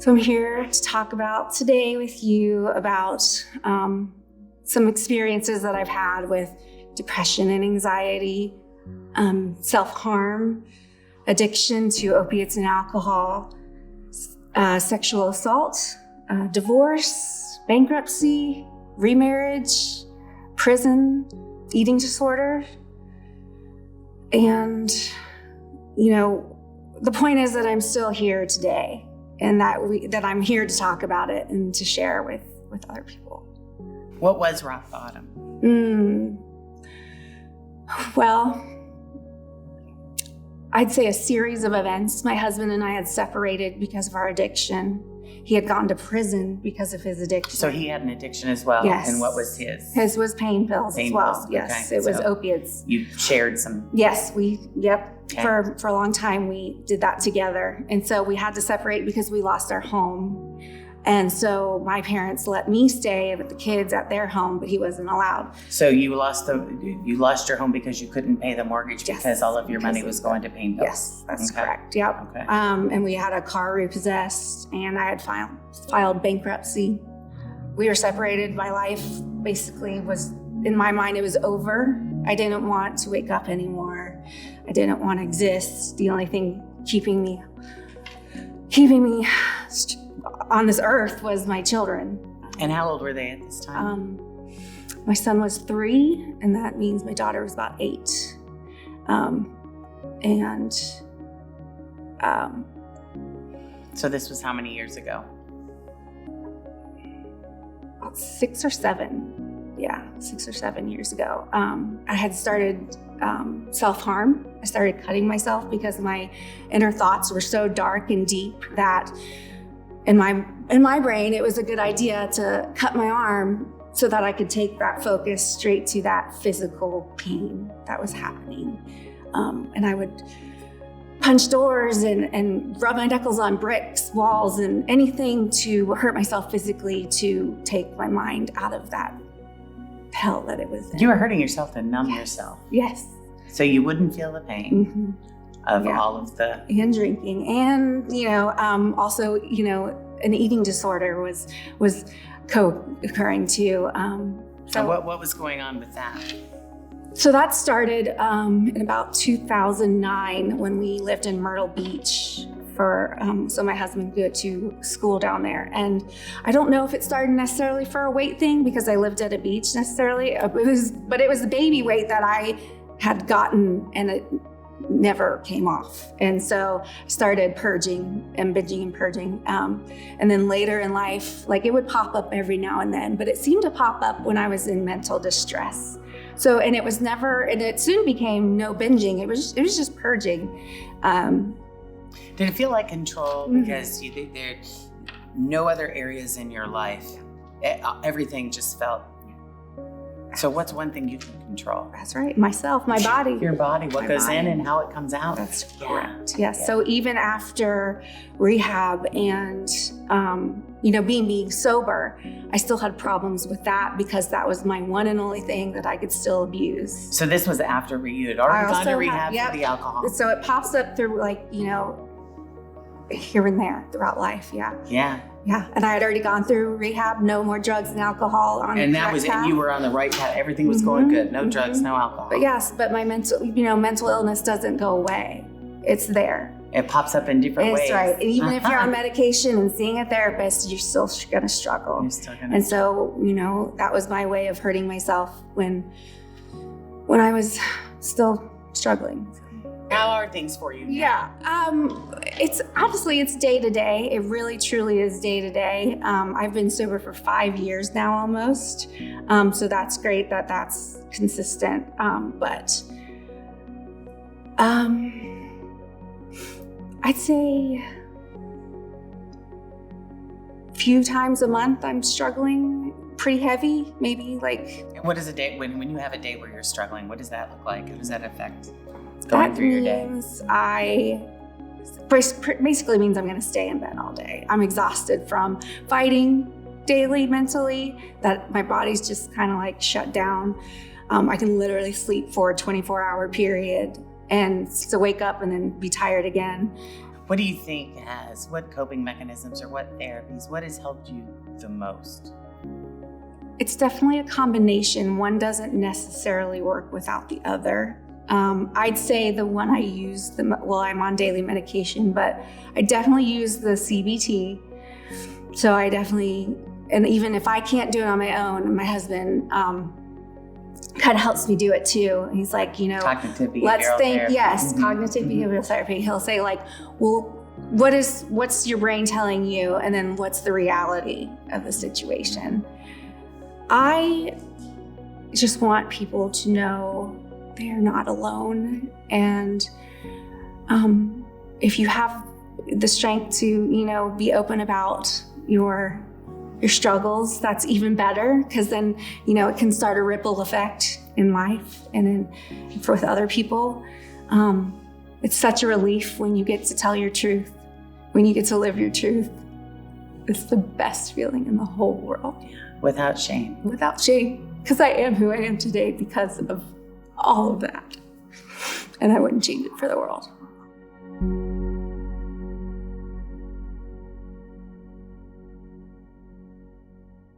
So I'm here to talk about today with you about some experiences that I've had with depression and anxiety, self-harm, addiction to opiates and alcohol, sexual assault, divorce, bankruptcy, remarriage, prison, eating disorder. And, the point is that I'm still here today, and that I'm here to talk about it and to share with other people. What was rock bottom? Well, I'd say a series of events. My husband and I had separated because of our addiction. He had gone to prison because of his addiction. So he had an addiction as well? Yes. And what was his? His was pain pills as well. Pills. Yes, Okay. it was opiates. You shared some? Yes, Okay. For a long time we did that together. And so we had to separate because we lost our home. And so my parents let me stay with the kids at their home, but he wasn't allowed. So you lost your home because you couldn't pay the mortgage. Yes, because all of your money was going to pain bills? Yes, that's correct. Yep. Okay. And we had a car repossessed, and I had filed bankruptcy. We were separated. My life basically was, in my mind, it was over. I didn't want to wake up anymore. I didn't want to exist. The only thing keeping me on this earth was my children. And how old were they at this time? My son was 3, and that means my daughter was about 8. So this was how many years ago? About 6 or 7. Yeah, 6 or 7 years ago. I had started self-harm. I started cutting myself because my inner thoughts were so dark and deep that in my brain, it was a good idea to cut my arm so that I could take that focus straight to that physical pain that was happening. And I would punch doors and rub my knuckles on bricks, walls, and anything to hurt myself physically to take my mind out of that hell that it was in. You were hurting yourself to numb yourself. Yes. So you wouldn't feel the pain of all of the... And drinking. And, also, an eating disorder was co-occurring too. So what was going on with that? So that started in about 2009 when we lived in Myrtle Beach so my husband could go to school down there. And I don't know if it started necessarily for a weight thing because I lived at a beach necessarily. But it was the baby weight that I had gotten, and it never came off. And so I started purging and binging and purging. And then later in life, it would pop up every now and then, but it seemed to pop up when I was in mental distress. So, and it soon became no binging. It was just purging. Did it feel like control? Because there's no other areas in your life. Everything just felt. So what's one thing you can control? That's right. Myself, my body. Your body, what goes body. in and how it comes out. That's correct. Yes. Yeah. So even after rehab and, being sober, I still had problems with that because that was my one and only thing that I could still abuse. So this was after you had already gone to rehab for the alcohol. So it pops up through here and there throughout life. Yeah. Yeah. Yeah, and I had already gone through rehab, no more drugs and alcohol on and that was it. You were on the right path. Everything was going good. No drugs, no alcohol. But my mental illness doesn't go away. It's there. It pops up in different ways. That's right. And even if you're on medication and seeing a therapist, you're still going to struggle. You're still going to. And so, that was my way of hurting myself when I was still struggling. How are things for you now? Yeah, it's day to day. It really, truly is day to day. I've been sober for 5 years now, almost. So that's great that that's consistent. But I'd say a few times a month I'm struggling pretty heavy, maybe What is a day when you have a day where you're struggling? What does that look like? How does that affect going through your day? Basically means I'm going to stay in bed all day. I'm exhausted from fighting daily mentally, that my body's just kind of shut down. I can literally sleep for a 24-hour period and to wake up and then be tired again. What do you think what coping mechanisms or what therapies, what has helped you the most? It's definitely a combination. One doesn't necessarily work without the other. I'd say the one I use, I'm on daily medication, but I definitely use the CBT. So and even if I can't do it on my own, my husband kind of helps me do it too. He's like, Cognitive behavioral therapy. Yes, cognitive behavioral therapy. He'll say like, well, what's your brain telling you? And then what's the reality of the situation? I just want people to know they're not alone. And if you have the strength to, be open about your struggles, that's even better, because then, it can start a ripple effect in life and with other people. It's such a relief when you get to tell your truth, when you get to live your truth. It's the best feeling in the whole world. Without shame. Without shame, because I am who I am today because of all of that. And I wouldn't change it for the world.